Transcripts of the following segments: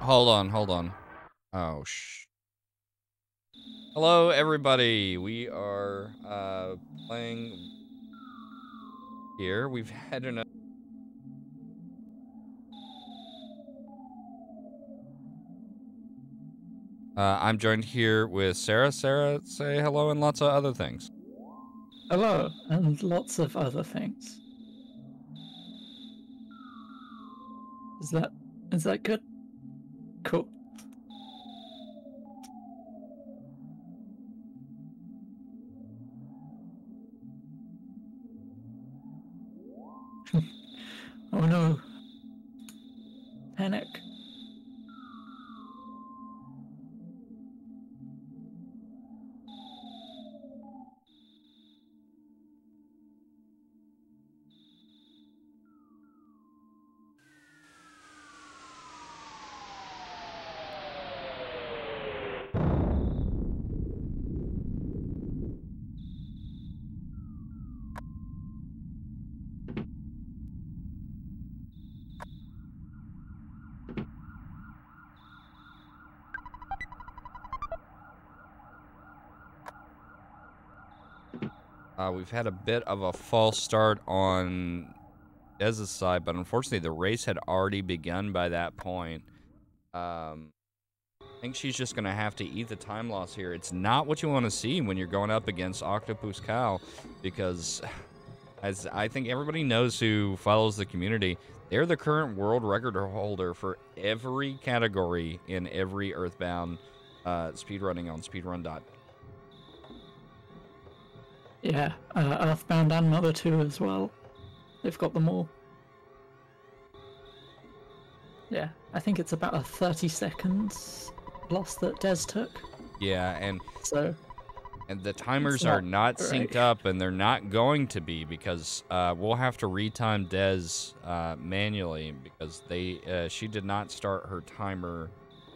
hold on. Oh, Hello, everybody. We are playing here. We've had an. I'm joined here with Sarah. Sarah, say hello and lots of other things. Hello, and lots of other things. Is that good? Cool. Oh no. Panic. We've had a bit of a false start on Dez's side, but unfortunately the race had already begun by that point. I think she's just going to have to eat the time loss here. It's not what you want to see when you're going up against octopuscal, because as I think everybody knows who follows the community, they're the current world record holder for every category in every Earthbound speedrunning on speedrun. Yeah, Earthbound and Mother 2 as well. They've got them all. Yeah, I think it's about a 30 seconds loss that Des took. Yeah, and the timers are not synced up, and they're not going to be, because we'll have to retime Des manually, because she did not start her timer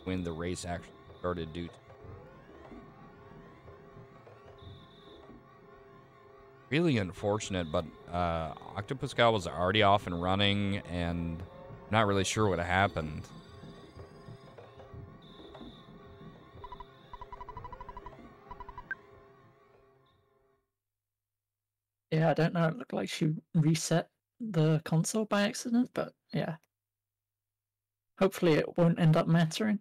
when the race actually started due to. Really unfortunate, but octopuscal was already off and running, and not really sure what happened. Yeah, I don't know. It looked like she reset the console by accident, but yeah. Hopefully it won't end up mattering.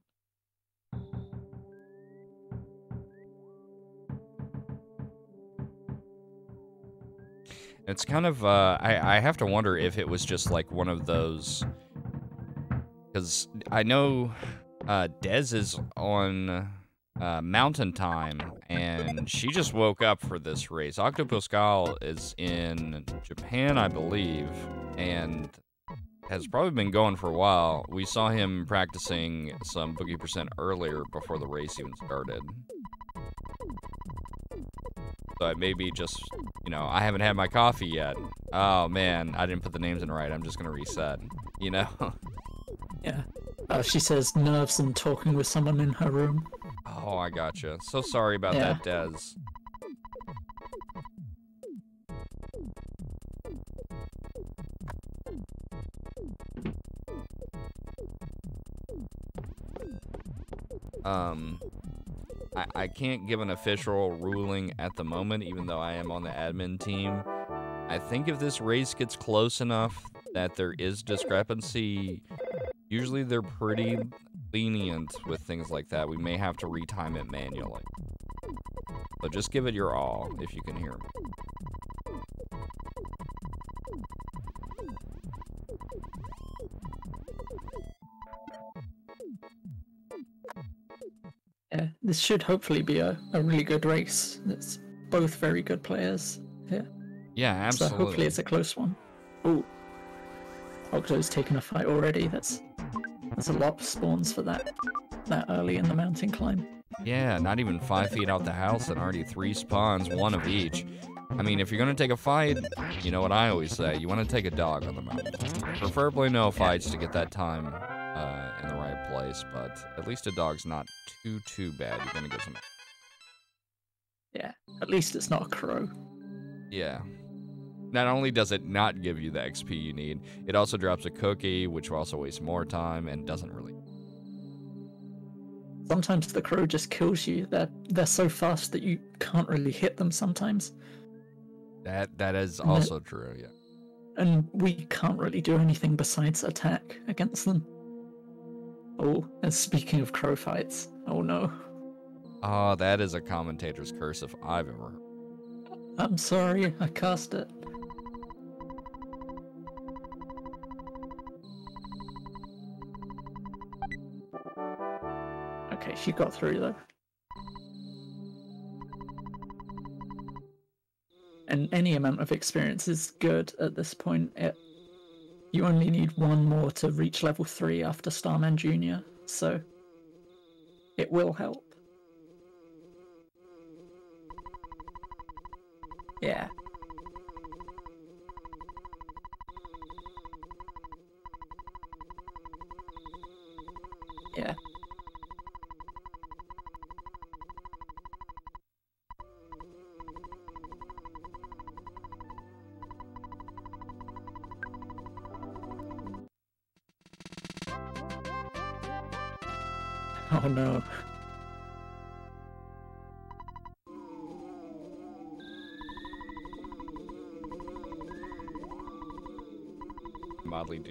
It's kind of, I have to wonder if it was just like one of those, because I know Des is on mountain time, and she just woke up for this race. octopuscal is in Japan, I believe, and has probably been going for a while. We saw him practicing some Boogey percent earlier before the race even started. So it may be just, I haven't had my coffee yet. Oh man, I didn't put the names in right. I'm just gonna reset, Yeah. She says nerves and talking with someone in her room. Oh, I gotcha. So sorry about that, Des. I can't give an official ruling at the moment, even though I am on the admin team. I think if this race gets close enough that there is discrepancy, usually they're pretty lenient with things like that. We may have to retime it manually. So just give it your all, if you can hear me. Yeah, this should hopefully be a really good race. It's both very good players here. Yeah, absolutely. So hopefully it's a close one. Ooh. Octo's taken a fight already. That's a lot of spawns for that early in the mountain climb. Yeah, not even 5 feet out the house and already 3 spawns, 1 of each. I mean, if you're gonna take a fight, you know what I always say, you want to take a dog on the mountain. Preferably no fights to get that time in the right place, but at least a dog's not too bad. You're gonna get some. Yeah, at least it's not a crow. Yeah. Not only does it not give you the XP you need, it also drops a cookie, which will also waste more time and doesn't really. Sometimes the crow just kills you. They're so fast that you can't really hit them sometimes. That is also true, yeah. And we can't really do anything besides attack against them. Oh, and speaking of crow fights, oh no. Oh, that is a commentator's curse if I've ever heard. I'm sorry, I cast it. Okay, she got through though. And any amount of experience is good at this point. You only need one more to reach level 3 after Starman Jr., so it will help. Yeah. Yeah. Oh no. Motley,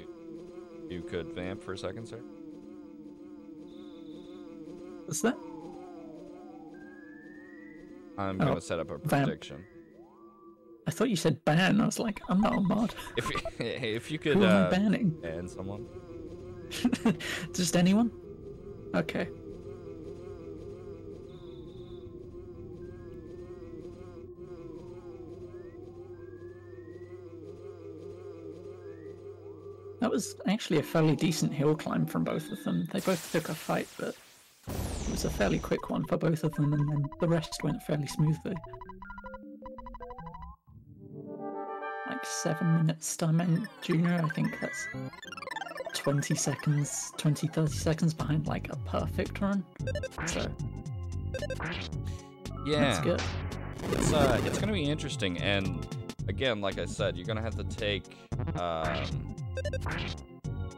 you could vamp for a second, sir? What's that? I'm gonna set up a prediction. I thought you said ban. I was like, I'm not a mod. If you could Who am I banning? ban someone. Just anyone? Okay. That was actually a fairly decent hill climb from both of them. They both took a fight, but it was a fairly quick one for both of them, and then the rest went fairly smoothly. Like 7 minutes Starman Jr., I think that's 20 seconds, 20, 30 seconds behind like a perfect run. So, yeah, that's good. It's gonna be interesting, and again, like I said, you're gonna have to take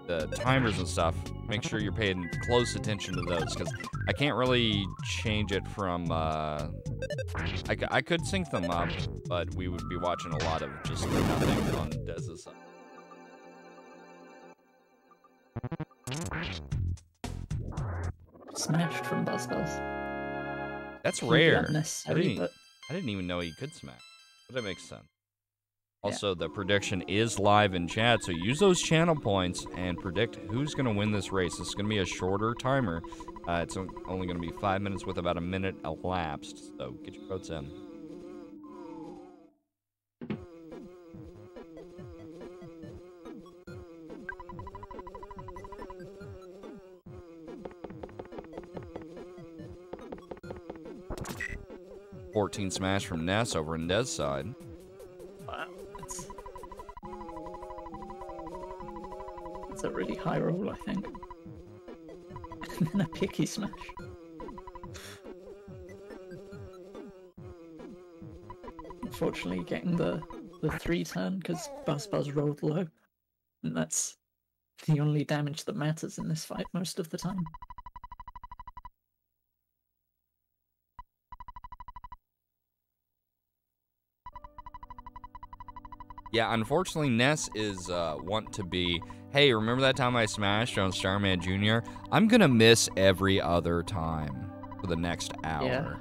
the timers and stuff. Make sure you're paying close attention to those, because I can't really change it from. I could sync them up, but we would be watching a lot of just nothing on Dez's side. Smashed from Buzz. That's rare. I didn't even know he could smash, but that makes sense. Also, the prediction is live in chat, so use those channel points and predict who's going to win this race. This is going to be a shorter timer. It's only going to be 5 minutes with about a minute elapsed, so get your votes in. $14 smash from Ness over in Dez side. Wow, that's a really high roll, I think. And then a picky smash. Unfortunately, getting the 3 turn because Buzz rolled low, and that's the only damage that matters in this fight most of the time. Yeah, unfortunately, Ness is want to be, hey, remember that time I smashed on Starman Jr.? I'm going to miss every other time for the next hour. Yeah.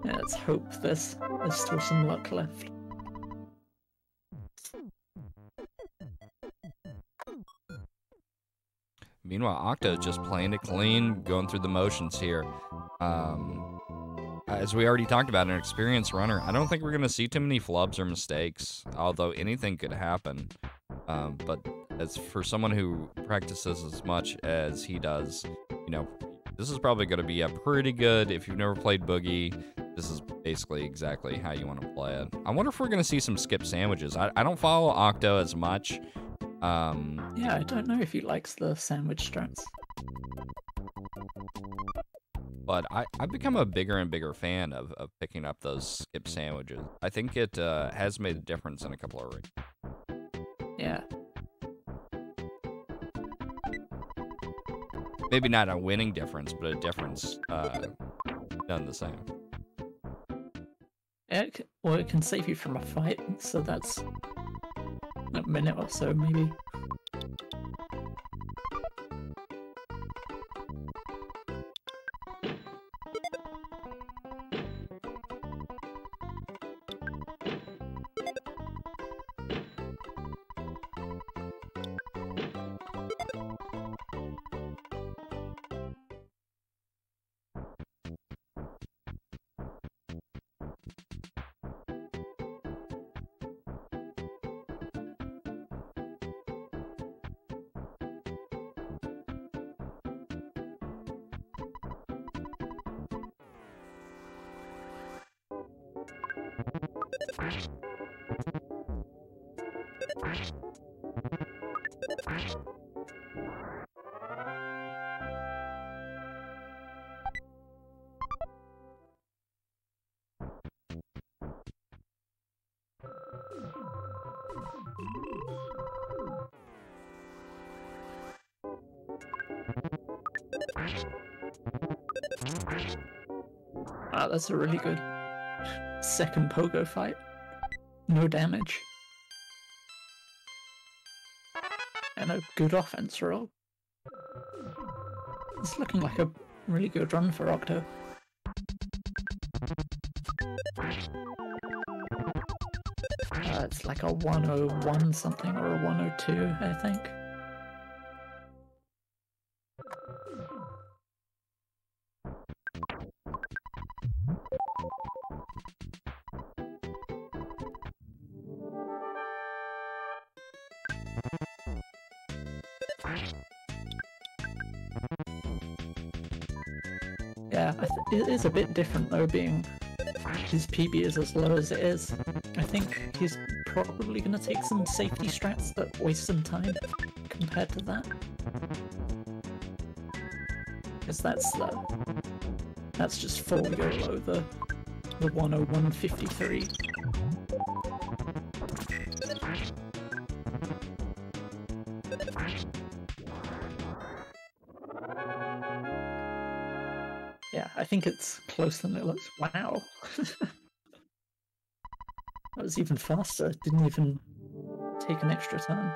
Yeah, let's hope there's still some luck left. Meanwhile, Octo is just playing it clean, going through the motions here. As we already talked about, an experienced runner, I don't think we're going to see too many flubs or mistakes, although anything could happen. But as for someone who practices as much as he does, you know, this is probably going to be a pretty good, if you've never played Boogey, this is basically exactly how you want to play it. I wonder if we're going to see some skip sandwiches. I don't follow Octo as much. Yeah, I don't know if he likes the sandwich strats. But I've become a bigger and bigger fan of picking up those skip sandwiches. I think it has made a difference in a couple of races. Yeah. Maybe not a winning difference, but a difference done the same. Well, it can save you from a fight, so that's a minute or so, maybe. Wow, that's a really good second pogo fight. No damage. And a good offense roll. It's looking like a really good run for Octo. It's like a 101 something or a 102, I think. Yeah, it is a bit different though, being his PB is as low as it is. I think he's probably going to take some safety strats that waste some time compared to that. Because that's just full YOLO, the 101.53. Yeah, I think it's closer than it looks. Wow. That was even faster. Didn't even take an extra turn.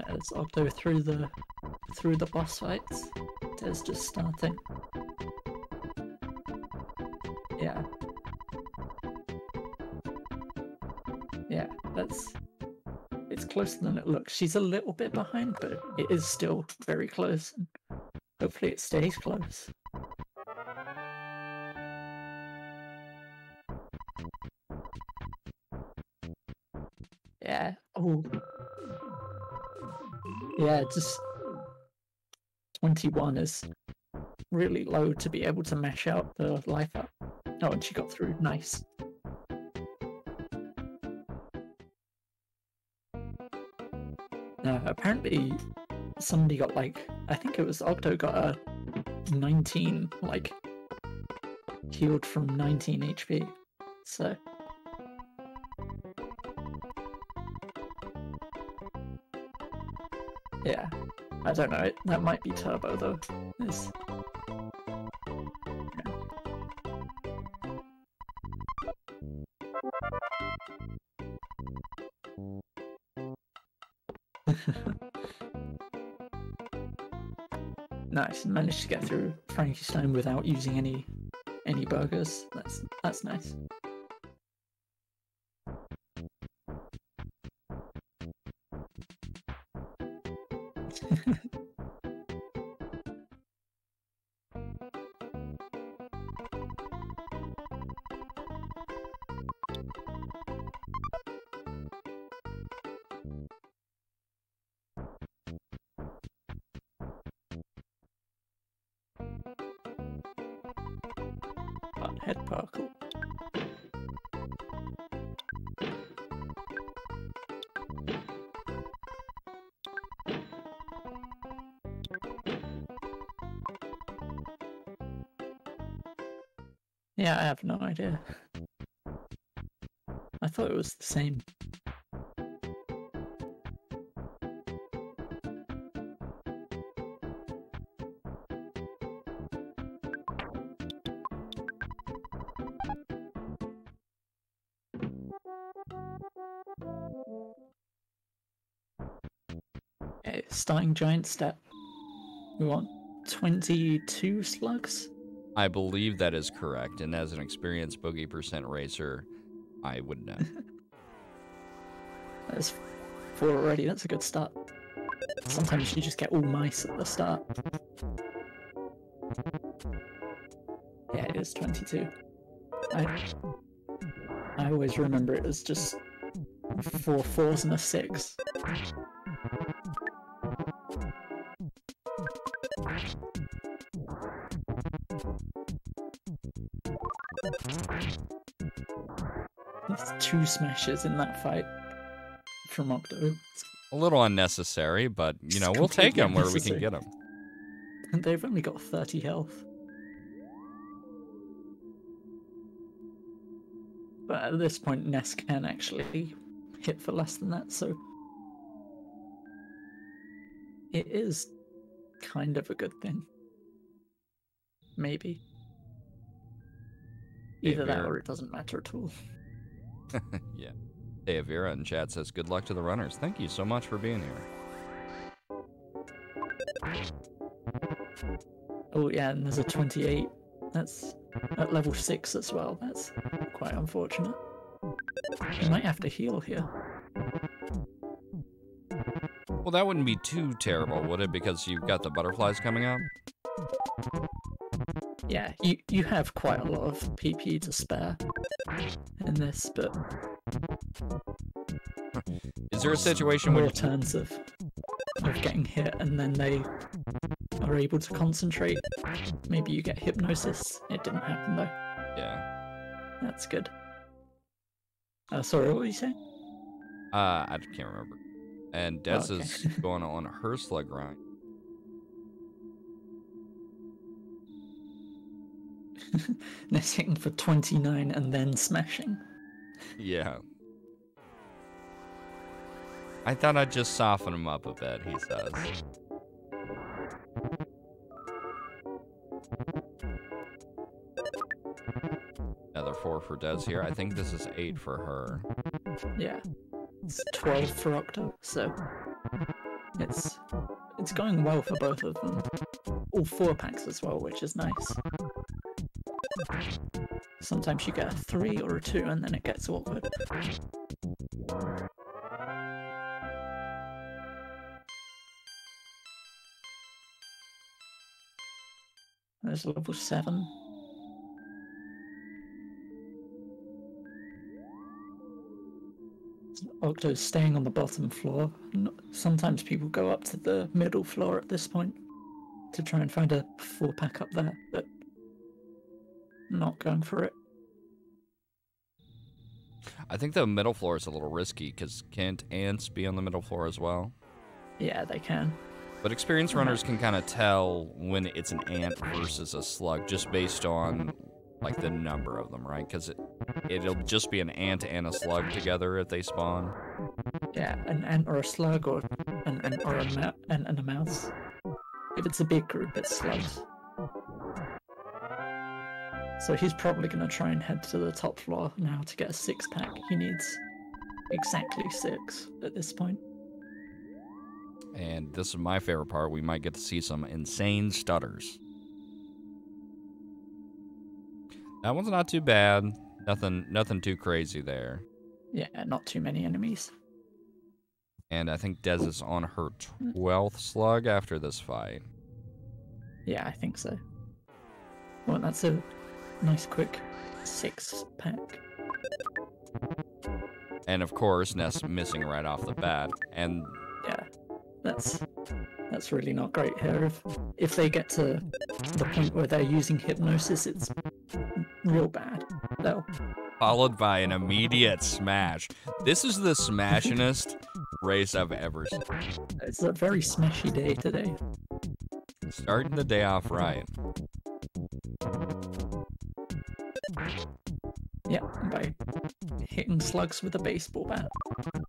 As Octo through the boss fights. There's just starting. Yeah. Yeah, it's closer than it looks. She's a little bit behind, but it is still very close. And hopefully it stays close. Yeah. Oh. Yeah, just 21 is really low to be able to mash out the life up. Oh, and she got through. Nice. Apparently somebody got like, I think it was Octo got a 19, like, healed from 19 HP. So... yeah, I don't know, that might be turbo though. Nice, managed to get through Frankenstein without using any burgers. That's nice. Head Parkle. Yeah, I have no idea. I thought it was the same. Okay, starting giant step. We want 22 slugs? I believe that is correct, and as an experienced Boogie percent racer, I would know. That's 4 already, that's a good start. Sometimes you just get all mice at the start. Yeah, it is 22. I always remember it as just 4 4s and a 6. There's 2 smashes in that fight from Octo. A little unnecessary, but, you know, we'll take them where we can get them. And they've only got 30 health. But at this point, Ness can actually hit for less than that, so it is kind of a good thing. Maybe. Either that or it doesn't matter at all. Yeah. Hey, Avira in chat says, good luck to the runners. Thank you so much for being here. Oh yeah, and there's a 28. That's at level 6 as well. That's quite unfortunate. You might have to heal here. Well, that wouldn't be too terrible, would it? Because you've got the butterflies coming up? Yeah, you have quite a lot of PP to spare in this, but is there a situation where more turns of getting hit and then they are able to concentrate? Maybe you get hypnosis. It didn't happen though. Yeah. That's good. Sorry, what were you saying? I can't remember. And Des is going on her slug grind. Ness hitting for 29 and then smashing. Yeah. I thought I'd just soften him up a bit, he says. Another 4 for Des here. I think this is 8 for her. Yeah. It's 12 for Octo, so it's going well for both of them. All 4 packs as well, which is nice. Sometimes you get a 3 or a 2 and then it gets awkward. There's level 7. Octo's staying on the bottom floor. Sometimes people go up to the middle floor at this point to try and find a 4-pack up there, but not going for it. I think the middle floor is a little risky, because can't ants be on the middle floor as well? Yeah, they can. But experienced runners can kind of tell when it's an ant versus a slug, just based on, like, the number of them, right? Because it'll just be an ant and a slug together if they spawn. Yeah, an ant or a slug or a mouse. If it's a big group, it's slugs. So he's probably going to try and head to the top floor now to get a 6-pack. He needs exactly 6 at this point. And this is my favorite part. We might get to see some insane stutters. That one's not too bad. Nothing too crazy there. Yeah, not too many enemies. And I think Des is on her 12th slug after this fight. Yeah, I think so. Well, that's a nice quick 6-pack. And of course, Ness missing right off the bat. And yeah, that's That's really not great here. If they get to the point where they're using hypnosis, it's real bad. They'll Followed by an immediate smash. This is the smashingest race I've ever seen. It's a very smashy day today. Starting the day off right. Yeah, by hitting slugs with a baseball bat.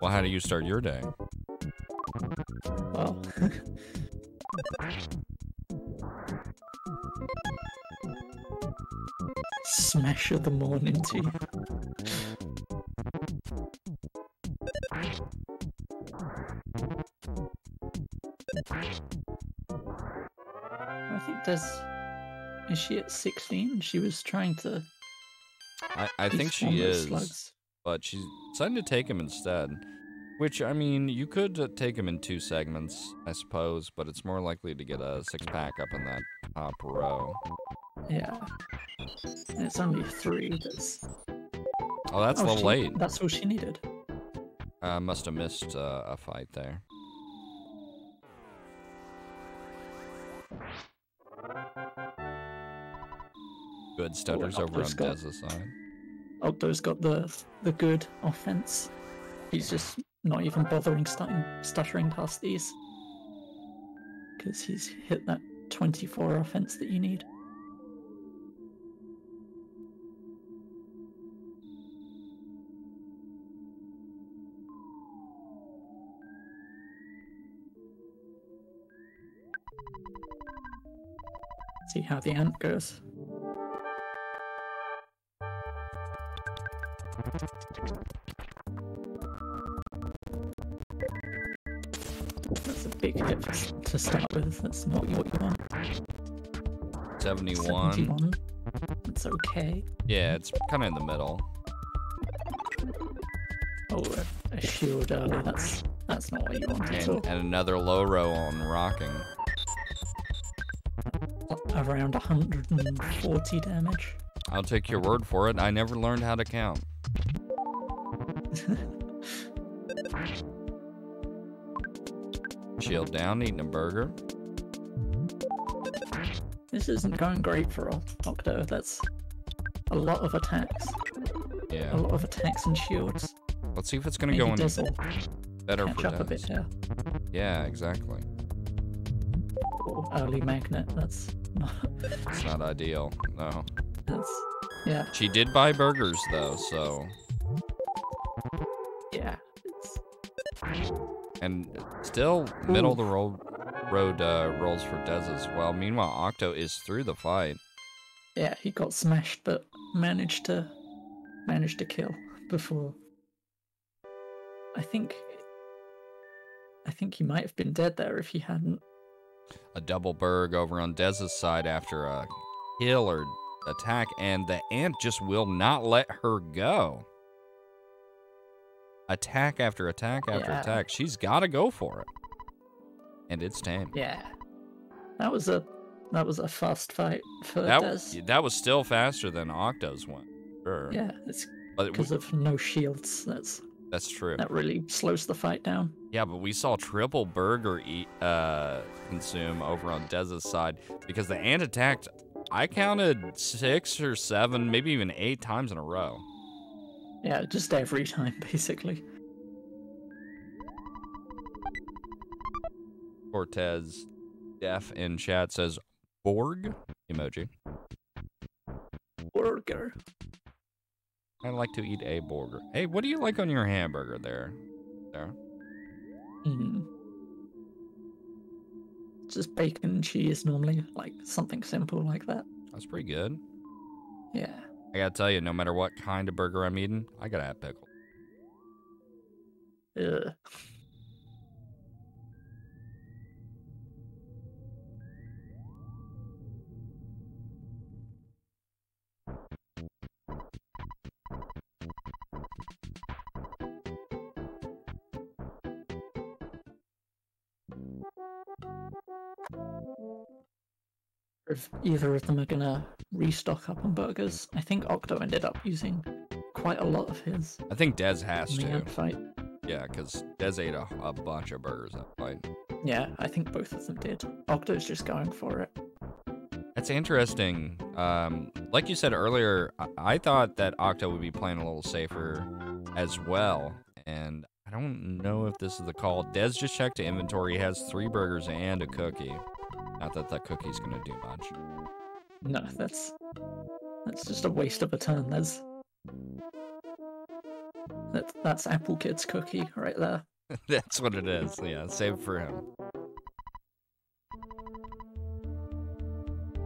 Well, how do you start your day? Well, smash of the morning tea. I think is she at 16? She was trying to. I think she despawn those is, slugs. but she's deciding to take him instead. Which, I mean, you could take him in 2 segments, I suppose, but it's more likely to get a 6-pack up in that top row. Yeah. And it's only 3. Oh, that's a little late. That's all she needed. Must have missed a fight there. Good stutters over on Dez's side. Octo's got the good offense. He's just not even bothering stuttering past these. Because he's hit that 24 offense that you need. See how the ant goes. That's a big hit to start with. That's not what you want. 71. 71. It's okay. Yeah, it's kind of in the middle. Oh, a shield early. That's not what you want at all. And another low row on rocking. Around 140 damage. I'll take your word for it. I never learned how to count. Shield down, eating a burger. This isn't going great for Octo. That's a lot of attacks. Yeah. A lot of attacks and shields. Let's see if it's going to go any better catch for up a bit Dez. here. Yeah, exactly. Oh, early magnet. That's not. It's not ideal. No. Yeah. She did buy burgers though, so. Yeah. And still middle of the road rolls for Dez as well. Meanwhile, Octo is through the fight. Yeah, he got smashed, but managed to kill before. I think he might have been dead there if he hadn't. A double berg over on Dez's side after a kill or attack, and the ant just will not let her go. Attack after attack after attack. She's got to go for it. And it's tame. Yeah. That was a fast fight for Dez. That was still faster than Octo's one. Sure. Yeah, it's because of no shields. That's true. That really slows the fight down. Yeah, but we saw triple burger consume over on Dez's side because the ant attacked, I counted 6 or 7, maybe even 8 times in a row. Yeah, just every time, basically. Cortez Def in chat says Borg emoji. Burger. I like to eat a burger. Hey, what do you like on your hamburger there? Sarah? Just bacon and cheese normally, like something simple like that. That's pretty good. Yeah. I gotta tell you, no matter what kind of burger I'm eating, I gotta have pickle. Ugh. If either of them are gonna restock up on burgers, I think Octo ended up using quite a lot of his. I think Dez has in the to. ant fight. Yeah, because Dez ate a bunch of burgers that fight. Yeah, I think both of them did. Octo's just going for it. That's interesting. Like you said earlier, I thought that Octo would be playing a little safer as well, and I don't know if this is the call. Des just checked the inventory. He has 3 burgers and a cookie. Not that that cookie's gonna do much. No, that's just a waste of a turn. That's Apple Kid's cookie right there. That's what it is. Yeah, save it for him.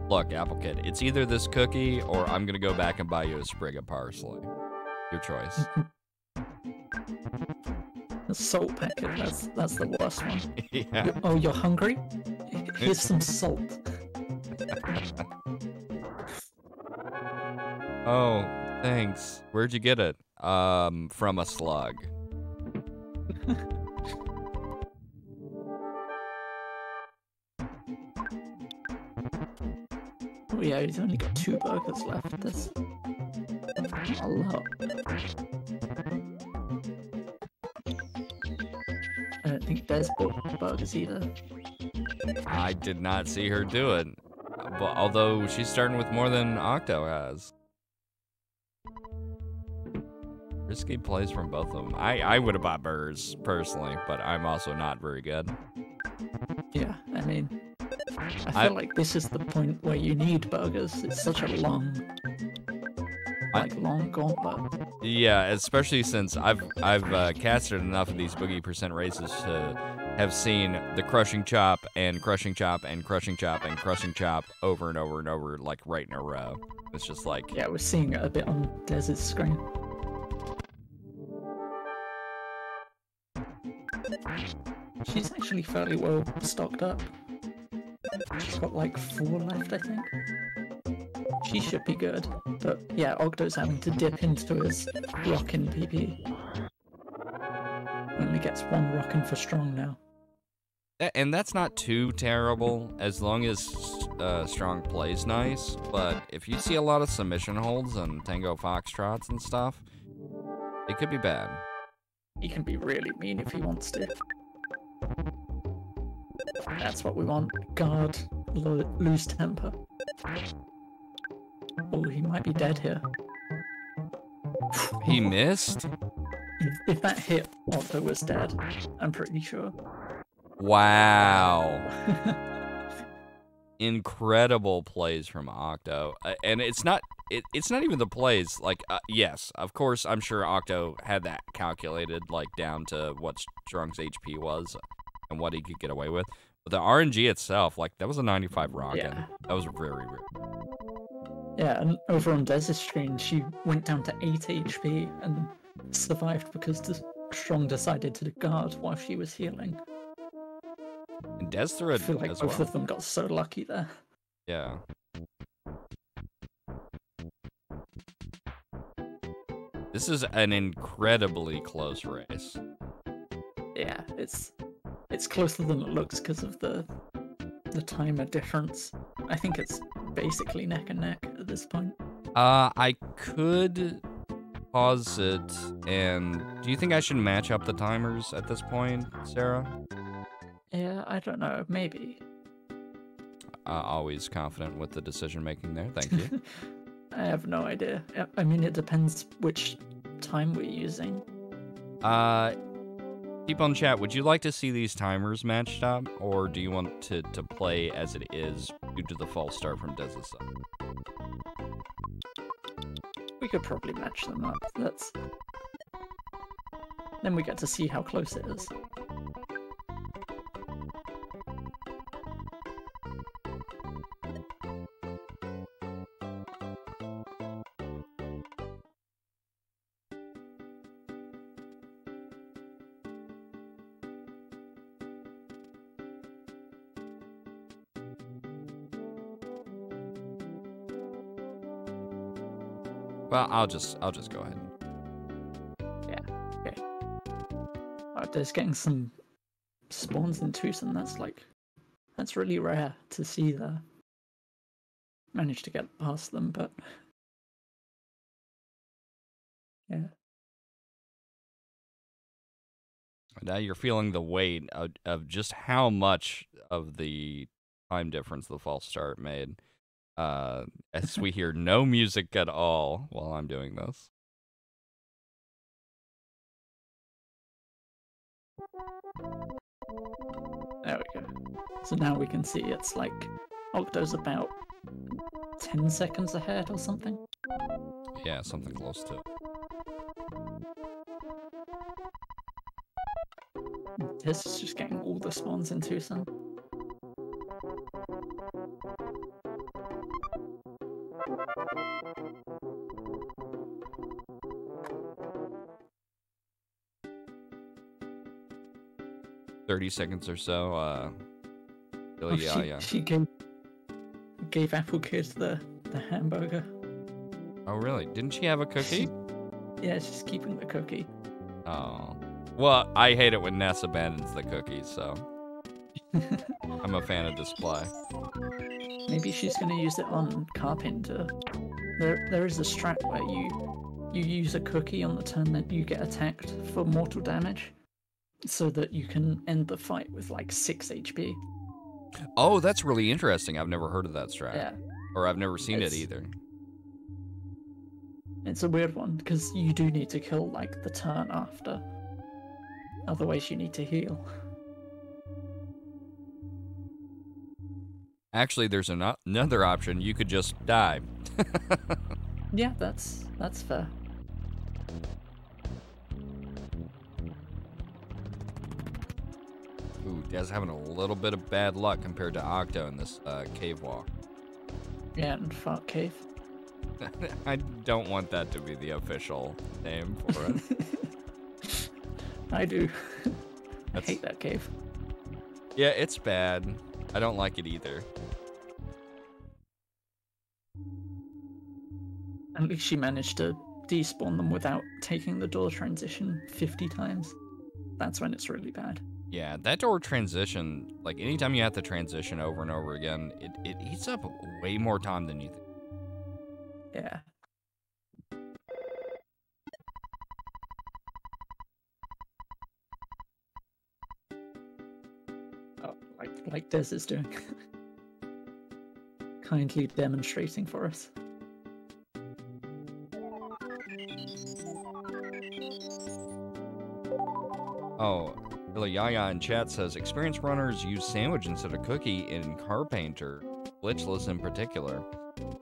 Look, Apple Kid, it's either this cookie or I'm gonna go back and buy you a sprig of parsley. Your choice. The salt packet, that's the worst one. Yeah. Oh, you're hungry? Here's some salt. Oh, thanks. Where'd you get it? From a slug. Oh yeah, he's only got 2 burgers left. That's not a lot. I don't think Des bought burgers either. I did not see her do it. But although she's starting with more than Octo has. Risky plays from both of them. I would have bought burgers, personally, but I'm also not very good. Yeah, I mean, I feel like this is the point where you need burgers. It's such a long gauntlet. Yeah, especially since I've casted enough of these Boogey % races to have seen the crushing chop and crushing chop and crushing chop and crushing chop over and over and over, like right in a row. It's just like... Yeah, we're seeing it a bit on Des's screen. She's actually fairly well stocked up. She's got like 4 left, I think. She should be good. But yeah, Octo's having to dip into his rockin' PP. Only gets 1 rockin' for strong now. And that's not too terrible, as long as Strong plays nice. But if you see a lot of submission holds and Tango Foxtrots and stuff, it could be bad. He can be really mean if he wants to. That's what we want. Guard, lose temper. Oh, he might be dead here. He missed? If that hit, Octo was dead. I'm pretty sure. Wow. Incredible plays from Octo. And it's not even the plays. Like, yes, of course, I'm sure Octo had that calculated, like, down to what Strong's HP was and what he could get away with. But the RNG itself, like, that was a 95 rockin'. Yeah. That was very rare. Yeah, and over on Des's screen, she went down to 8 HP and survived because Strong decided to guard while she was healing. And Des threw it I feel like as both well. of them got so lucky there. Yeah. This is an incredibly close race. Yeah, it's closer than it looks because of the timer difference. I think it's basically neck and neck at this point. I could pause it, and do you think I should match up the timers at this point, Sarah? Yeah, I don't know, maybe. Always confident with the decision making there, thank you. I have no idea. I mean, it depends which time we're using. People in chat, would you like to see these timers matched up, or do you want to play as it is due to the false start from Des's side? We could probably match them up. Then we get to see how close it is. Well, I'll just go ahead. Yeah, okay. There's getting some spawns in Tucson. That's really rare to see there. Managed to get past them, but yeah. Now you're feeling the weight of just how much of the time difference the false start made. As we hear no music at all while I'm doing this. There we go. So now we can see it's like Octo's about 10 seconds ahead or something. Yeah, something close to it. This is just getting all the spawns in Tucson. $30 seconds or so. Really, she gave Apple Kid the hamburger. Oh, really? Didn't she have a cookie? Yeah, she's keeping the cookie. Oh. Well, I hate it when Ness abandons the cookies, so I'm a fan of display. Maybe she's going to use it on Carpenter. There is a strat where you use a cookie on the turn that you get attacked for mortal damage, so that you can end the fight with like 6 HP. Oh, that's really interesting. I've never heard of that strat. Yeah. Or I've never seen it either. It's a weird one, because you do need to kill like the turn after. Otherwise you need to heal. Actually, there's another option. You could just die. Yeah, that's fair. Ooh, Dad's having a little bit of bad luck compared to Octo in this cave walk. Yeah, and Fart Cave. I don't want that to be the official name for it. I do. I hate that cave. Yeah, it's bad. I don't like it either. At least she managed to despawn them without taking the door transition 50 times. That's when it's really bad. Yeah, that door transition, like anytime you have to transition over and over again, it eats up way more time than you think. Yeah. Oh, like Des is doing. Kindly demonstrating for us. Oh, Billy Yaya in chat says, experienced runners use sandwich instead of cookie in Carpenter, glitchless in particular.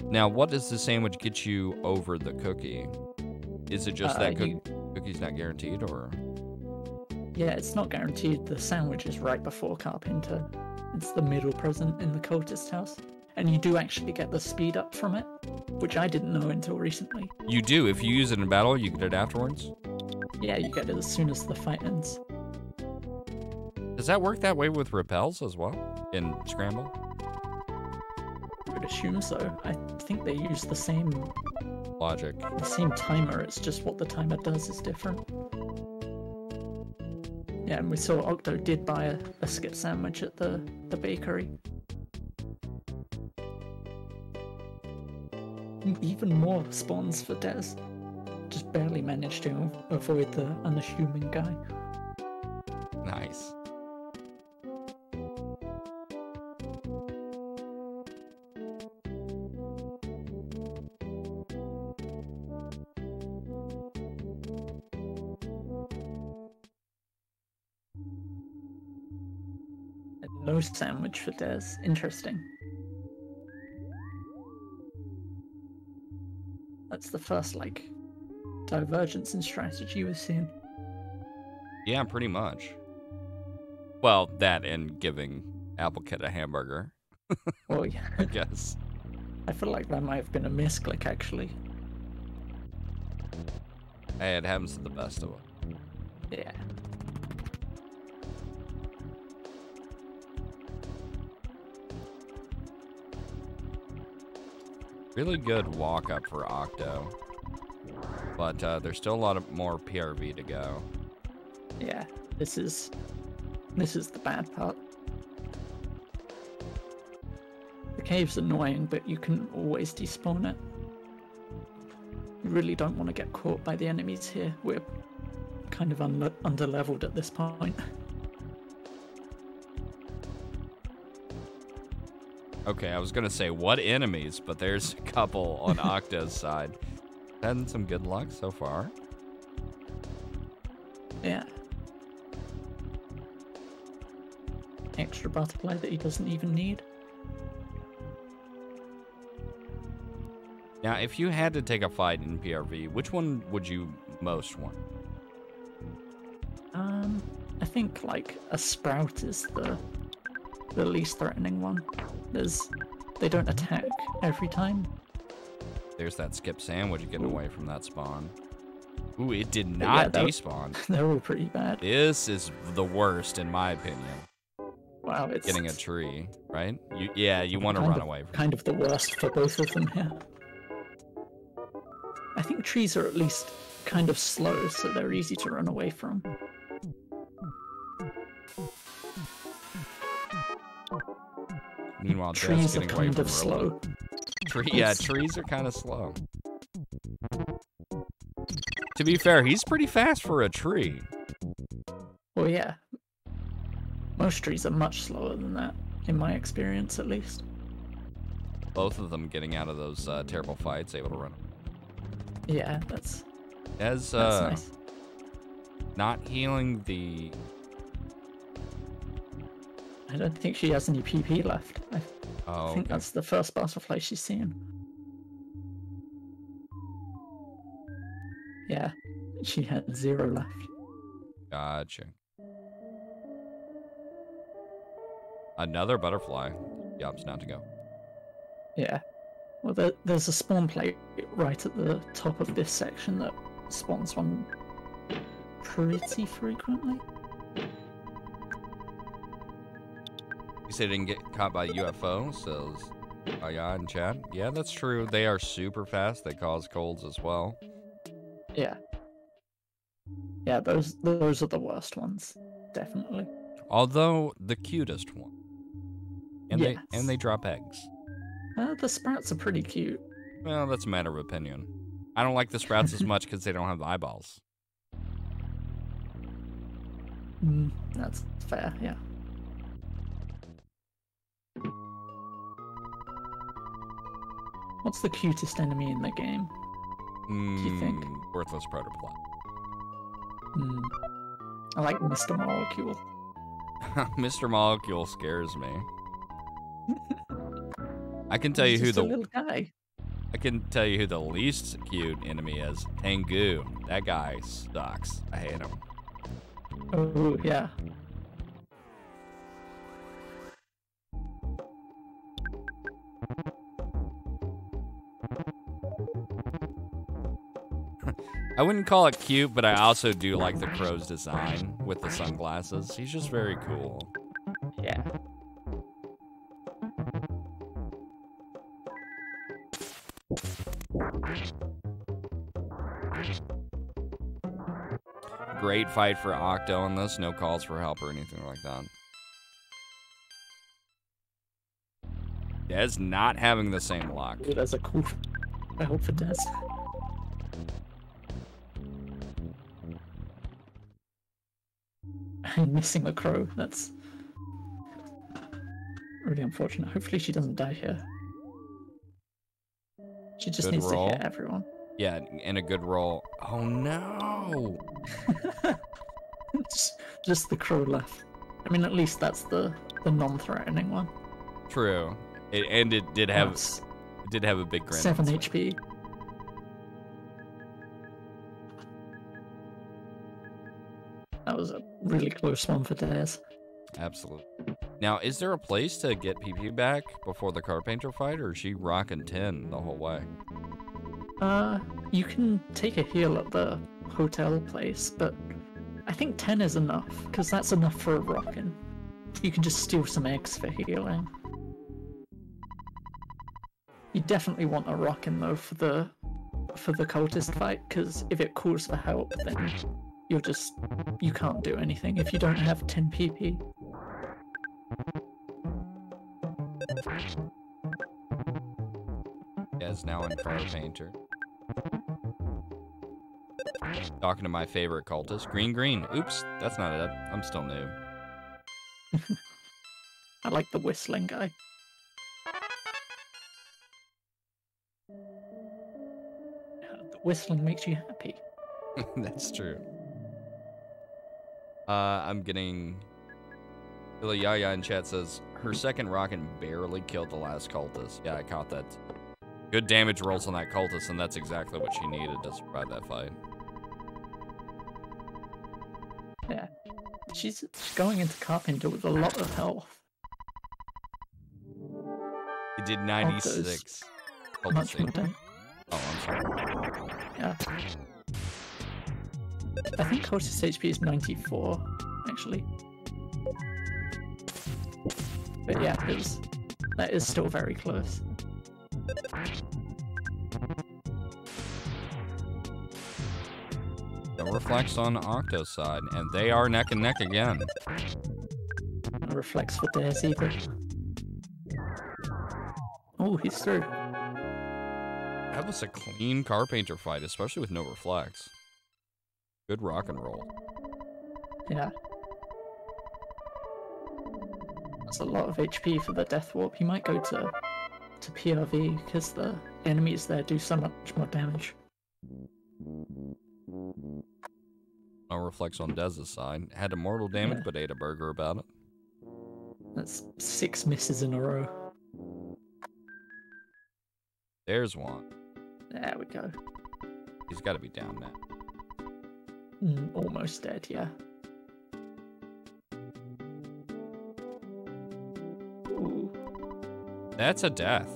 Now, what does the sandwich get you over the cookie? Is it just that cookie's not guaranteed, or? Yeah, it's not guaranteed. The sandwich is right before Carpenter. It's the middle present in the cultist house. And you do actually get the speed up from it, which I didn't know until recently. You do. If you use it in battle, you get it afterwards? Yeah, you get it as soon as the fight ends. Does that work that way with repels as well in Scramble? I would assume so. I think they use the same logic. The same timer, it's just what the timer does is different. Yeah, and we saw Octo did buy a biscuit sandwich at the bakery. Even more spawns for Des. Just barely managed to avoid the unassuming guy. Nice. No sandwich for Des. Interesting. That's the first, like, divergence in strategy we've seen. Yeah, pretty much. Well, that and giving Applecate a hamburger. Well, yeah. I guess. I feel like that might have been a misclick, actually. Hey, it happens to the best of us. Yeah. Really good walk up for Octo. But there's still a lot of more PRV to go. Yeah, this is the bad part. The cave's annoying, but you can always despawn it. You really don't want to get caught by the enemies here. We're kind of under-leveled at this point. Okay, I was gonna say what enemies, but there's a couple on Octa's side. Having some good luck so far. Yeah. Extra butterfly that he doesn't even need. Now, if you had to take a fight in PRV, which one would you most want? I think like a Sprout is the least threatening one. They don't attack every time. There's that skip sandwich getting away from that spawn. Ooh, it did not despawn. They're all pretty bad. This is the worst in my opinion. Wow, it's getting a tree, right? You want to run away from. Kind of the worst for both of them here. I think trees are at least kind of slow, so they're easy to run away from. Meanwhile, trees are getting away kind from of slow. Trees are kind of slow. To be fair, he's pretty fast for a tree. Well, yeah. Most trees are much slower than that, in my experience at least. Both of them getting out of those terrible fights, able to run. Yeah, that's nice. Not healing the... I don't think she has any PP left. I think that's the first butterfly she's seen. Yeah, she had 0 left. Gotcha. Another butterfly. Yop's not to go. Yeah. Well, there's a spawn plate right at the top of this section that spawns one pretty frequently. You said didn't get caught by UFO, says yeah in chat. Yeah, that's true. They are super fast. They cause colds as well. Yeah. Yeah, those are the worst ones, definitely. Although the cutest one. And yes. they drop eggs. The sprouts are pretty cute. Well, that's a matter of opinion. I don't like the sprouts as much because they don't have eyeballs. That's fair, yeah. What's the cutest enemy in the game? Do you think? Worthless protoplot. I like Mr. Molecule. Mr. Molecule scares me. I can tell you who the little guy. I can tell you who the least cute enemy is. Tengu. That guy sucks. I hate him. Oh yeah. I wouldn't call it cute, but I also do like the crow's design with the sunglasses. He's just very cool. Yeah. Great fight for Octo on this. No calls for help or anything like that. Dez not having the same luck. Ooh, that's a cool. I hope for Dez. I'm missing the crow. That's really unfortunate. Hopefully she doesn't die here. She just needs to hit everyone. Yeah, and a good roll. Oh no! just the crow left. I mean, at least that's the non-threatening one. True. It did have a big grin. 7 HP. That was a really close one for Dez. Absolutely. Now, is there a place to get PP back before the carpenter fight, or is she rocking 10 the whole way? You can take a heal at the hotel place, but I think 10 is enough, because that's enough for a rockin'. You can just steal some eggs for healing. You definitely want a rockin' though for the cultist fight, because if it calls for help, then you can't do anything if you don't have 10 PP. Is now in Car Painter. Talking to my favorite cultist. Green. Oops, that's not it. I'm still new. I like the whistling guy. The whistling makes you happy. That's true. I'm getting... Billy Yaya in chat says, her second rocket barely killed the last cultist. Yeah, I caught that. Good damage rolls on that cultist, and that's exactly what she needed to survive that fight. Yeah. She's going into Carpenter with a lot of health. It did 96. Much more damage. Oh, I'm sorry. Yeah. I think cultist HP is 94, actually. But yeah, that is still very close. No reflects on Octo's side, and they are neck and neck again. No reflects for Dares either. Oh, he's through. That was a clean Carpenter fight, especially with no reflects. Good rock and roll. Yeah. That's a lot of HP for the Death Warp. He might go to PRV because the enemies there do so much more damage. No reflects on Dez's side. Had immortal damage, Yeah. but ate a burger about it. That's 6 misses in a row. There's one. There we go. He's got to be down now. Almost dead, yeah. Ooh. That's a death.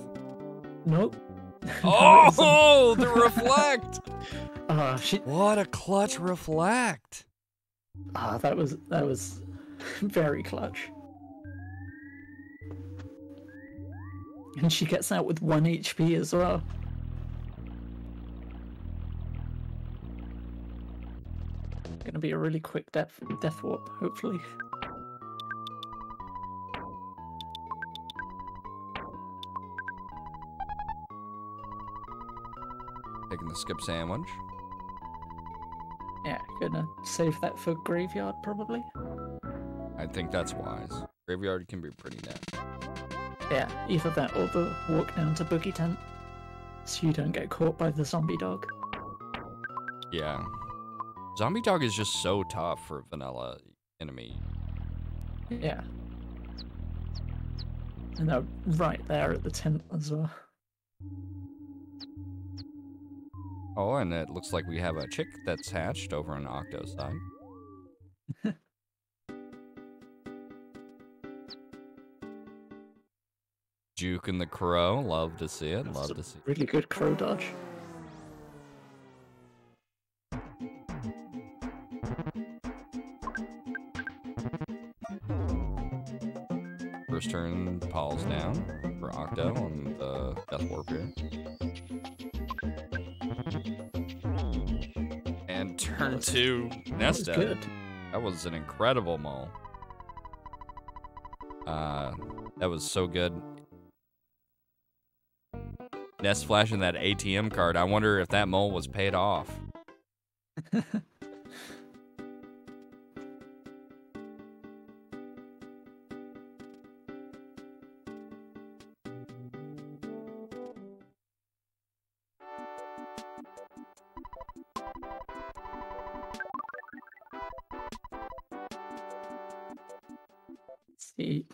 Nope. Oh, the reflect! What a clutch reflect! that was very clutch. And she gets out with 1 HP as well. Gonna be a really quick death warp, hopefully. Taking the skip sandwich. Yeah, gonna save that for Graveyard, probably. I think that's wise. Graveyard can be pretty net. Yeah, either that or the walk down to Boogey Tent, so you don't get caught by the zombie dog. Yeah. Zombie dog is just so tough for vanilla enemy. Yeah. And they're right there at the tent as well. Oh, and it looks like we have a chick that's hatched over on Octo's side. Juke and the crow, love to see it, love to see it. Really good crow dodge. First turn, Paul's down for Octo on the Death Warp here. And turn 2, Nesta. Good. That was an incredible mole. That was so good. Nest flashing that ATM card. I wonder if that mole was paid off.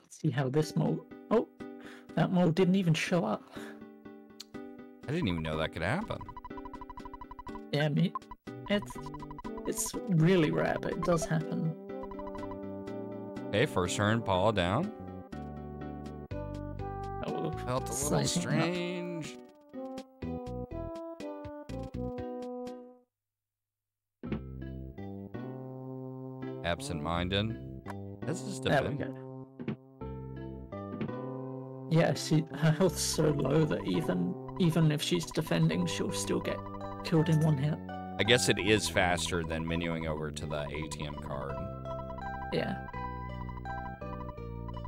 See how this mole... Oh, that mole didn't even show up. I didn't even know that could happen. Yeah, it's really rare, but it does happen. Okay, first turn, Paula down. Oh, Felt a little strange. Absent-minded. This is different. There we go. Yeah, her health's so low that even if she's defending, she'll still get killed in 1 hit. I guess it is faster than menuing over to the ATM card. Yeah.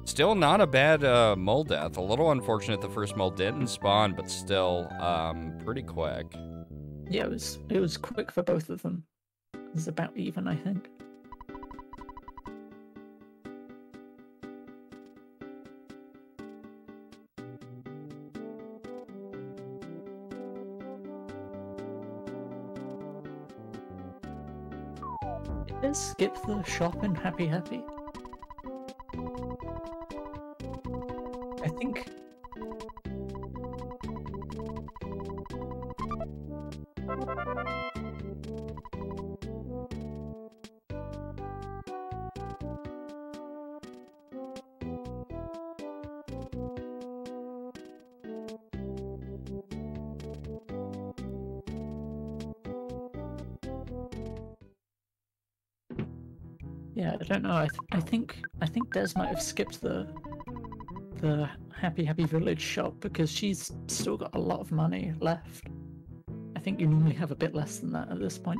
Still not a bad mole death. A little unfortunate the first mole didn't spawn, but still pretty quick. Yeah, it was quick for both of them. It was about even, I think. Let's skip the shop in Happy Happy. I think. Yeah, I don't know. I think Des might have skipped the Happy Happy Village shop because she's still got a lot of money left. I think you normally have a bit less than that at this point.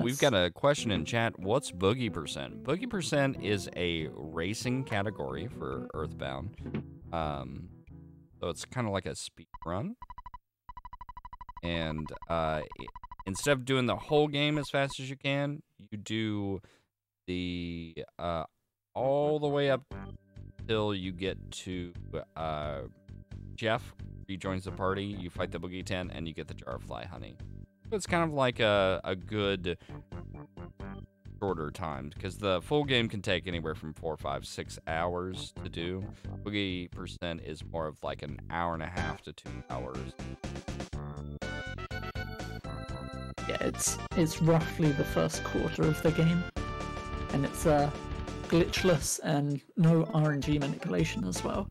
We've got a question in chat. What's Boogey percent? Boogey percent is a racing category for Earthbound. So it's kind of like a speed run. And instead of doing the whole game as fast as you can, you do the all the way up till you get to Jeff rejoins the party. You fight the Boogey tent and you get the jar of fly honey. It's kind of like a good shorter time because the full game can take anywhere from 4, 5, 6 hours to do. Boogey percent is more of like an hour and a half to 2 hours. Yeah, it's roughly the first quarter of the game, and it's glitchless and no RNG manipulation as well.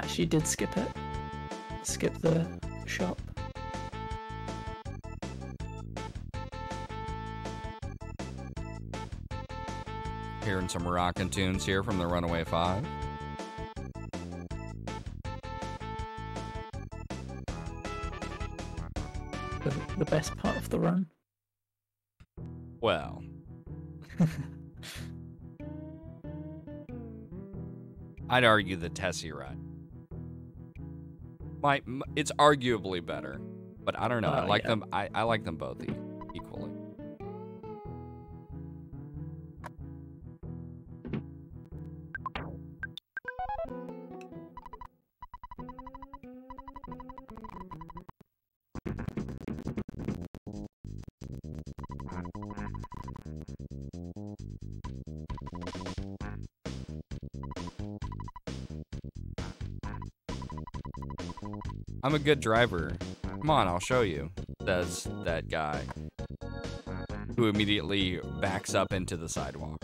She did skip it. Skip the shop. Hearing some rockin' tunes here from the Runaway 5. The best part of the run. Well. I'd argue the Tessie ride. It's arguably better, but I don't know. I like them. I like them both equally. I'm a good driver. Come on, I'll show you, says that guy, who immediately backs up into the sidewalk.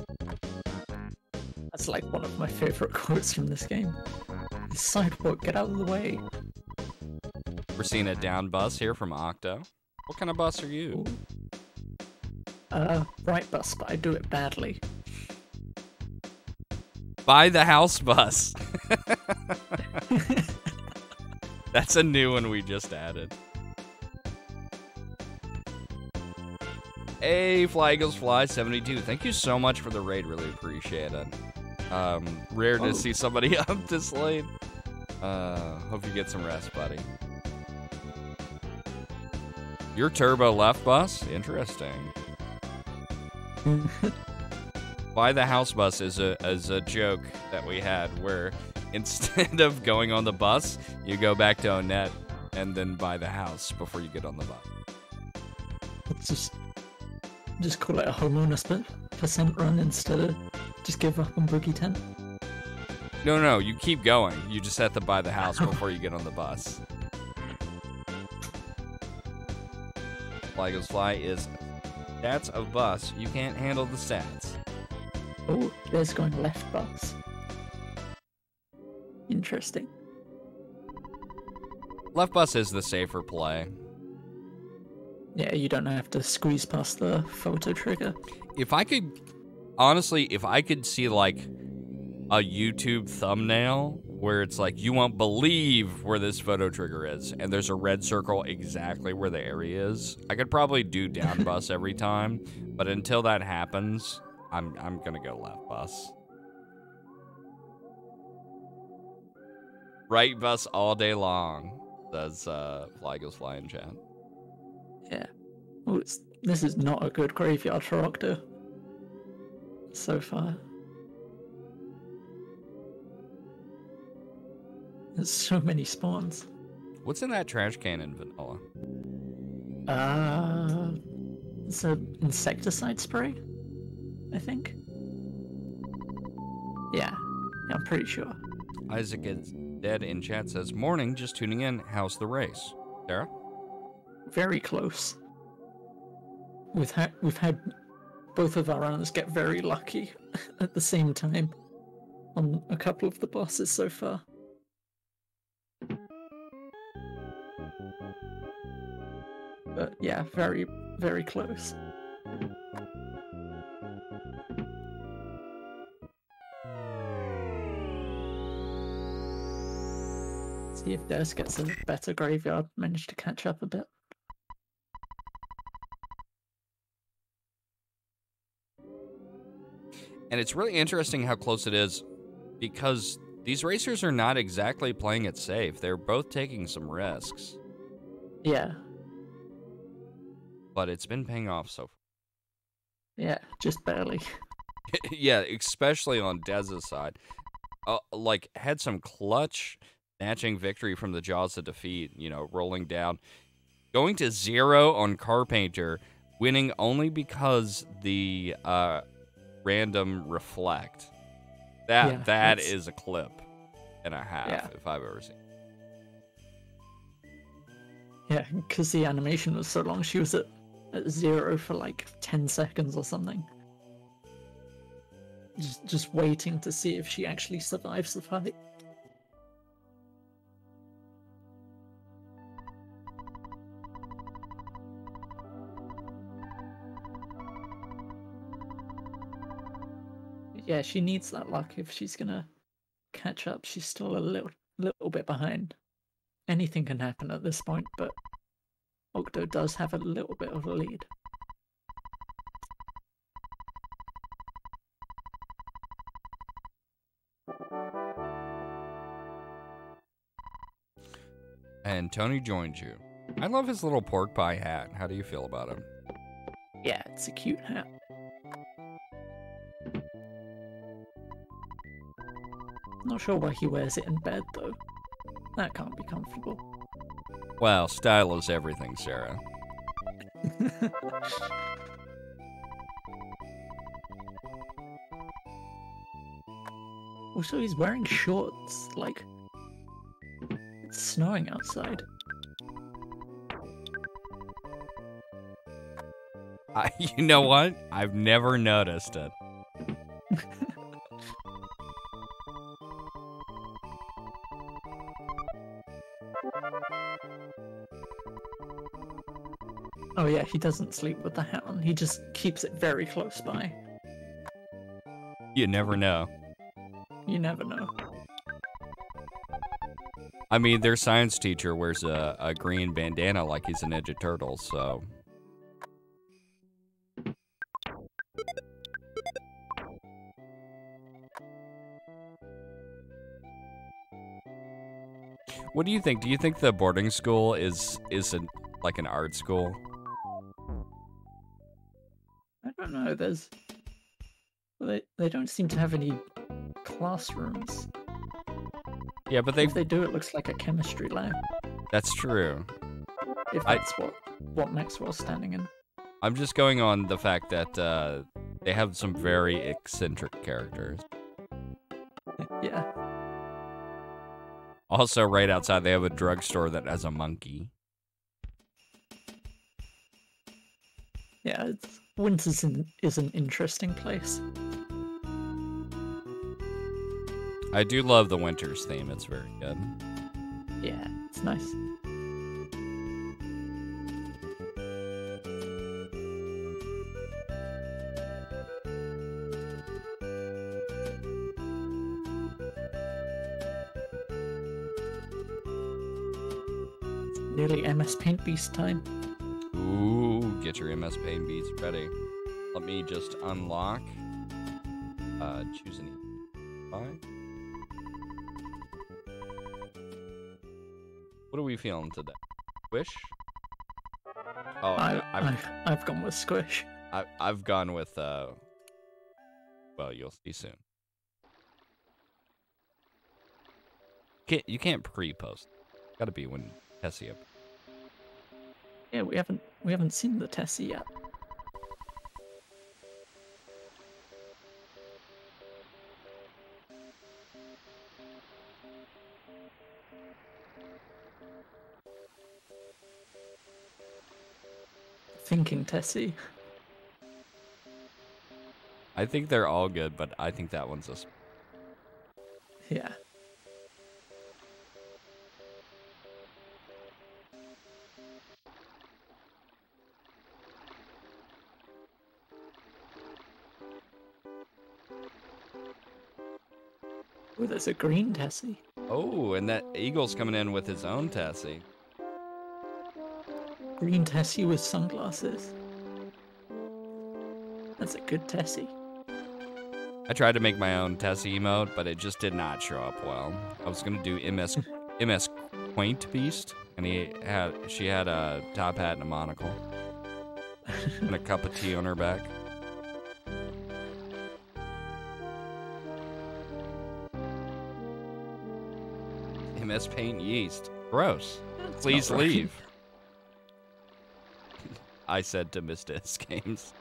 That's like one of my favorite quotes from this game. The sidewalk, get out of the way. We're seeing a down bus here from Octo. What kind of bus are you? Right bus, but I do it badly. Buy the house bus. That's a new one we just added. Hey, Fly Eagles Fly 72. Thank you so much for the raid. Really appreciate it. Rare to see somebody up this late. Hope you get some rest, buddy. Your turbo left bus? Interesting. Buy the house bus is a joke that we had where instead of going on the bus, you go back to Onett and then buy the house before you get on the bus. Let's just call it a homeowner percent run instead of just give up on Boogey Tent. No, you keep going. You just have to buy the house before you get on the bus. Fly Goes Fly is stats of bus. You can't handle the stats. Oh, there's going left bus. Interesting. Left bus is the safer play. Yeah, you don't have to squeeze past the photo trigger. If I could, honestly, if I could see like a YouTube thumbnail where it's like, you won't believe where this photo trigger is, and there's a red circle exactly where the area is. I could probably do down bus every time, but until that happens, I'm gonna go left bus. Right bus all day long, says Fly Goes Fly in chat. Yeah. Well, this is not a good graveyard for Octo so far. There's so many spawns. What's in that trash can in vanilla? It's an insecticide spray, I think. Yeah, I'm pretty sure. Isaac is dead in chat says, morning, just tuning in. How's the race? Sarah? Very close. We've had both of our runners get very lucky at the same time on a couple of the bosses so far. But yeah, very, very close. See if Des gets a better graveyard, manage to catch up a bit. And it's really interesting how close it is, because these racers are not exactly playing it safe. They're both taking some risks. Yeah. But it's been paying off so far. Yeah, just barely. Yeah, especially on Dez's side. Like, had some clutch snatching victory from the jaws of defeat, you know, rolling down. Going to 0 on Carpainter, winning only because the random reflect. That is a clip and a half, if I've ever seen. Yeah, because the animation was so long, she was at 0 for like 10 seconds or something. Just waiting to see if she actually survives the fight. Yeah, she needs that luck if she's gonna catch up. She's still a little bit behind. Anything can happen at this point, but Octo does have a little bit of a lead. And Tony joins you. I love his little pork pie hat. How do you feel about him? Yeah, it's a cute hat. Not sure why he wears it in bed, though. That can't be comfortable. Well, style is everything, Sarah. Also, he's wearing shorts, like, it's snowing outside. You know what? I've never noticed it. Oh yeah, he doesn't sleep with the hat on, he just keeps it very close by. You never know. You never know. I mean, their science teacher wears a green bandana like he's a Ninja Turtle, so... What do you think? Do you think the boarding school is like an art school? I don't know, they don't seem to have any classrooms. Yeah, but if they do, it looks like a chemistry lab. That's true. If that's what Maxwell's standing in. I'm just going on the fact that they have some very eccentric characters. Yeah. Also, right outside, they have a drugstore that has a monkey. Yeah, Winters is an interesting place. I do love the Winters theme. It's very good. Yeah, it's nice. Nearly MS Paint Beast time. Ooh, get your MS Paint Beast ready. Let me just unlock. Choose an E5. What are we feeling today? Squish? Oh, I've gone with Squish. I've gone with well, you'll see soon. You can't pre-post. Gotta be when Tessie up. Yeah, we haven't seen the Tessie yet. Thinking Tessie. I think they're all good, but I think that one's Yeah. Oh, there's a green Tessie. Oh, and that Eagle's coming in with his own Tessie. Green Tessie with sunglasses. That's a good Tessie. I tried to make my own Tessie emote, but it just did not show up well. I was gonna do MS Quaint Beast, and she had a top hat and a monocle, and a cup of tea on her back. MS Paint Yeast. Gross. That's Please not right. leave. I said to MissDesGames.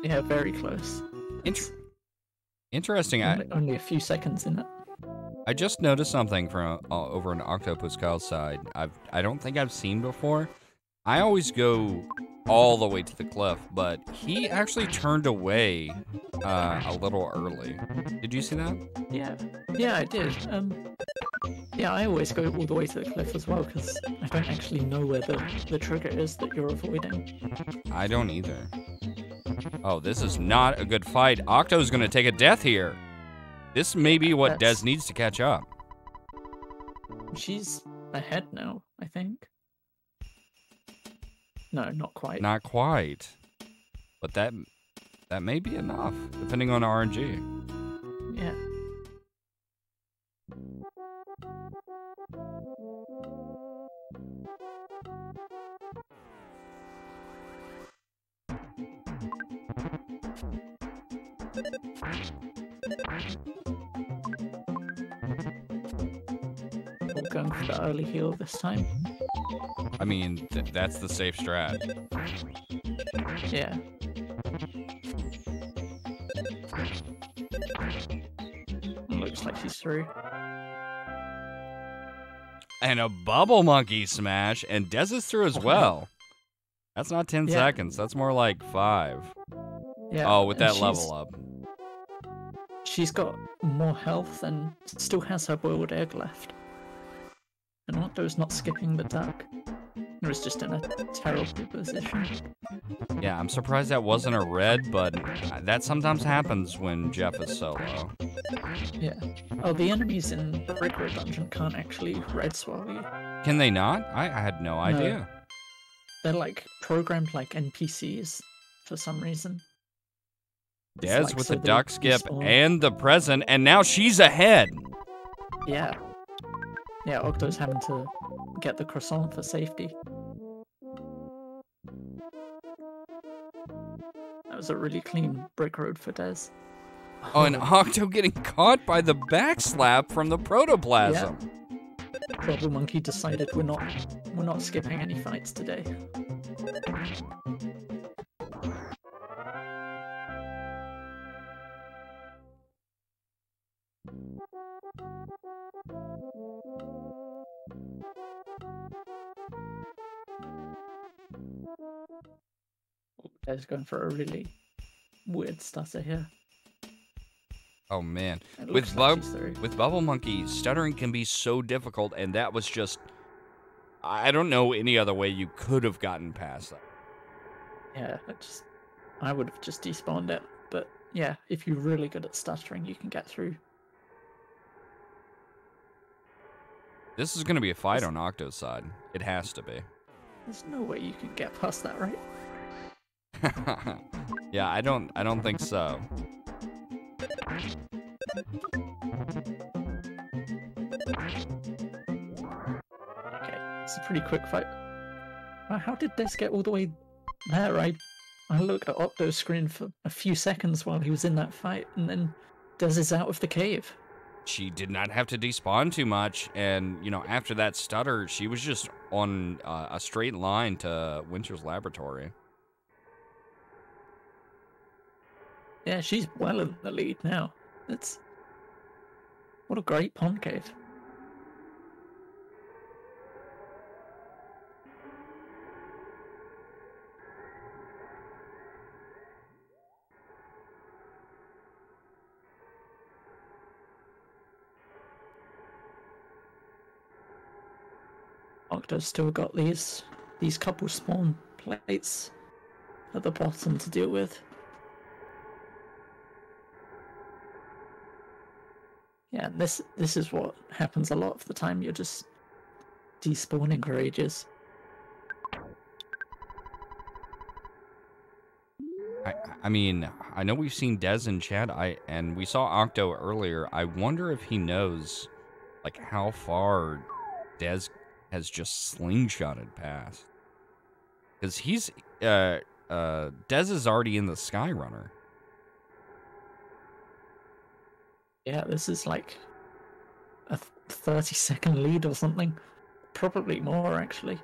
Yeah, very close. Interesting. Only a few seconds in it. I just noticed something from over on octopuscal's side. I don't think I've seen before. I always go all the way to the cliff, but he actually turned away a little early. Did you see that? Yeah, I did. Yeah, I always go all the way to the cliff as well because I don't actually know where the trigger is that you're avoiding. I don't either. Oh, this is not a good fight. Octo's gonna take a death here. This may be what Des needs to catch up. She's ahead now, I think. No, not quite. Not quite. But that may be enough, depending on RNG. Yeah. We're going for the early heal this time. I mean, that's the safe strat. Yeah. Looks like she's through. And a bubble monkey smash, and Des is through as well. That's not 10 seconds. That's more like 5. Yeah. Oh, with that level up. She's got more health and still has her boiled egg left. And Octo's not skipping the duck. It was just in a terrible position. Yeah, I'm surprised that wasn't a red, but that sometimes happens when Jeff is solo. Yeah. Oh, the enemies in Brick Road Dungeon can't actually red swallow you. Can they not? I had no idea. They're like programmed like NPCs for some reason. Des with the duck skip and the present, and now she's ahead. Yeah. Yeah, Octo's having to get the croissant for safety. That was a really clean brick road for Des. Oh, and Octo getting caught by the backslap from the protoplasm. Yeah. Trouble Monkey decided we're not skipping any fights today. Des going for a really weird stutter here. Oh man, It with looks like she's through. with Bubble Monkey, stuttering can be so difficult, and that was just. I don't know any other way you could have gotten past that. Yeah, I would have just despawned it. But yeah, if you're really good at stuttering, you can get through. This is going to be a fight on Octo's side. It has to be. There's no way you can get past that, right? Yeah, I don't think so. Okay, it's a pretty quick fight. How did Des get all the way there? I looked at Octo's screen for a few seconds while he was in that fight, and then Des is out of the cave. She did not have to despawn too much, and, you know, after that stutter, she was just on a straight line to Winter's laboratory. Yeah, she's well in the lead now. What a great pond cave. Octo's still got these couple spawn plates at the bottom to deal with. Yeah, this is what happens a lot of the time. You're just despawning for ages. I mean, I know we've seen Des in chat, and we saw Octo earlier. I wonder if he knows, like, how far Des has just slingshotted past. Because he's, Des is already in the Skyrunner. Yeah, this is like a 30-second lead or something. Probably more, actually.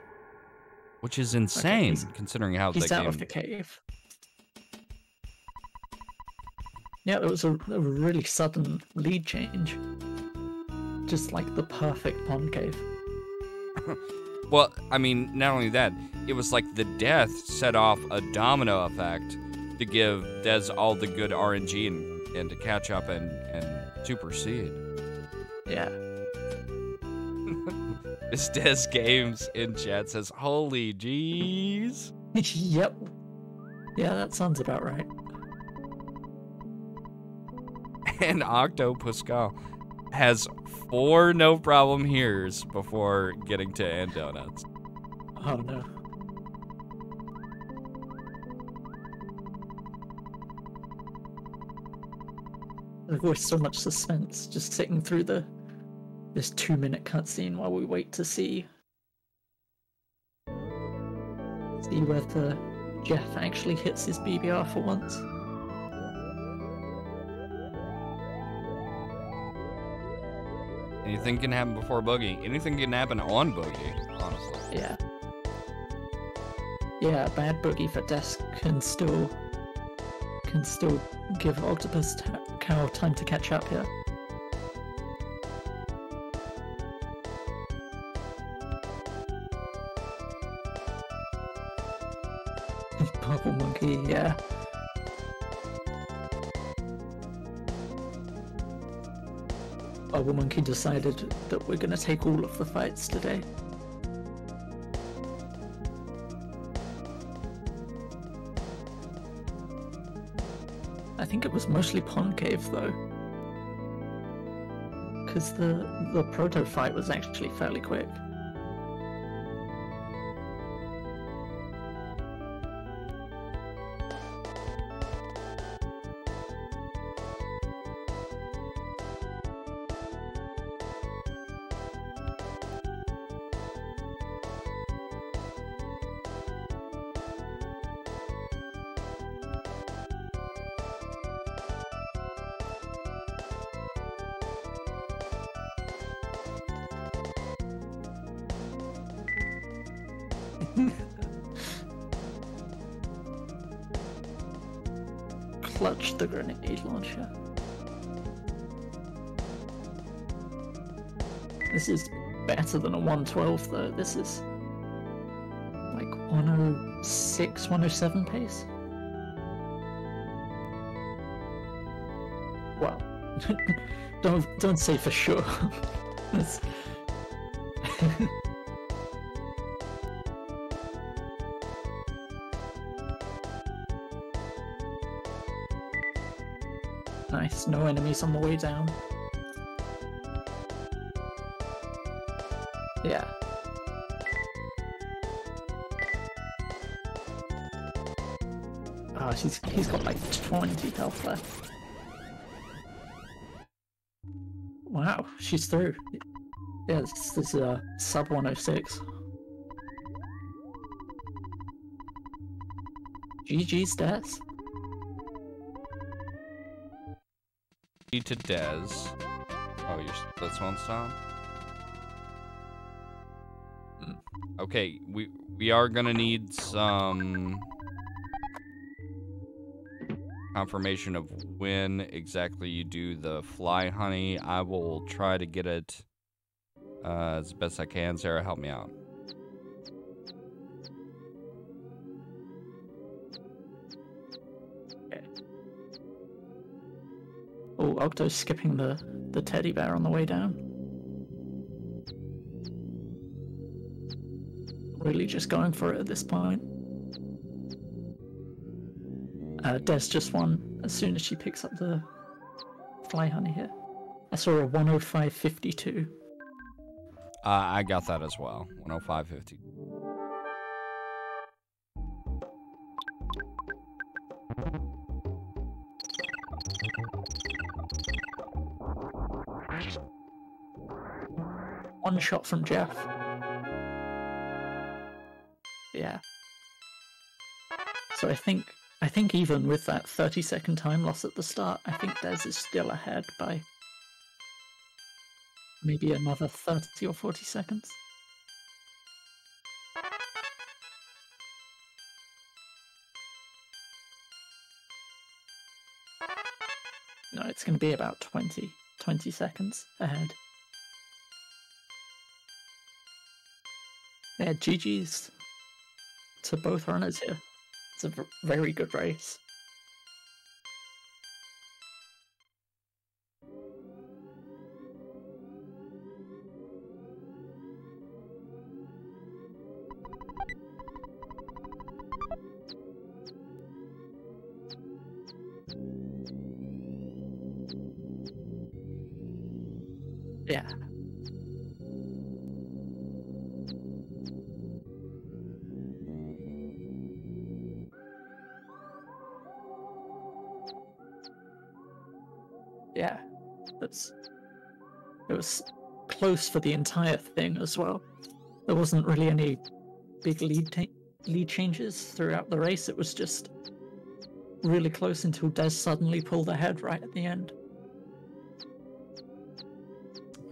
Which is insane, okay, considering how the game... He's out of the cave. Yeah, there was a really sudden lead change. Just like the perfect pond cave. Well, I mean, not only that, it was like the death set off a domino effect to give Des all the good RNG and to catch up and supersede. Yeah. MissDesGames in chat says, holy jeez. Yep. Yeah, that sounds about right. And octopuscal has 4 no problem here's before getting to end donuts. Oh no. There's always so much suspense just sitting through this 2-minute cutscene while we wait to see whether Jeff actually hits his BBR for once. Anything can happen before Boogey. Anything can happen on Boogey, honestly. Yeah. Yeah, bad Boogey for Des can still give octopuscal time to catch up here. Bubble Monkey, yeah. Bubble Monkey decided that we're gonna take all of the fights today. I think it was mostly Pond Cave though, because the proto fight was actually fairly quick. Clutch the grenade launcher. This is better than a 112 though. This is like 106, 107 pace. Well, Don't say for sure. That's- Nice, no enemies on the way down. Yeah. Ah, he's got like 20 health left. Wow, she's through. Yeah, this is sub 106. GG's Des. To Des. Oh, your splits won't stop. Okay, we are gonna need some confirmation of when exactly you do the fly honey. I will try to get it as best I can. Sarah, help me out. Oh, Octo's skipping the teddy bear on the way down. Really just going for it at this point. Des just won as soon as she picks up the fly honey here. I saw a 105.52. I got that as well. 105.50. One shot from Jeff. Yeah. So I think even with that 30-second time loss at the start, I think Des is still ahead by maybe another 30 or 40 seconds. No, it's going to be about 20 seconds ahead. Yeah, GG's to both runners here. It's a very good race. Yeah. Yeah, it was close for the entire thing as well. There wasn't really any big lead changes throughout the race. It was just really close until Des suddenly pulled ahead right at the end.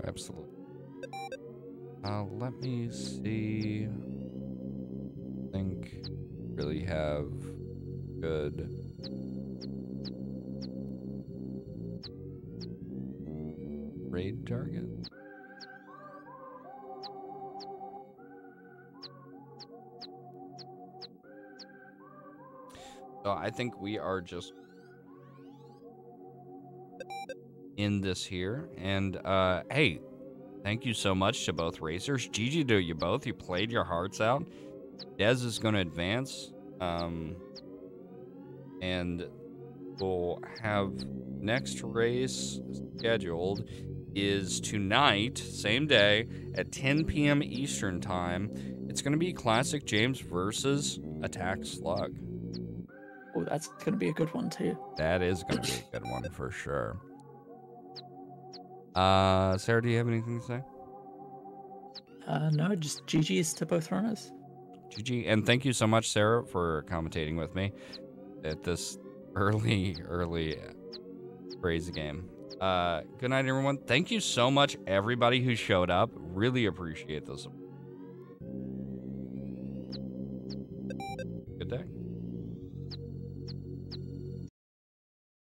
Absolutely. Let me see. I think really have good raid target. So I think we are just in this here, and hey, thank you so much to both racers. GG to you both. You played your hearts out. Des is going to advance, and we'll have next race scheduled is tonight, same day, at 10 p.m. Eastern Time. It's going to be Classic James versus Attack Slug. Oh, that's going to be a good one, too. That is going to be a good one for sure. Sarah, do you have anything to say? No, just GG's to both runners. GG, and thank you so much, Sarah, for commentating with me at this early crazy game. Good night, everyone. Thank you so much, everybody who showed up. Really appreciate the support.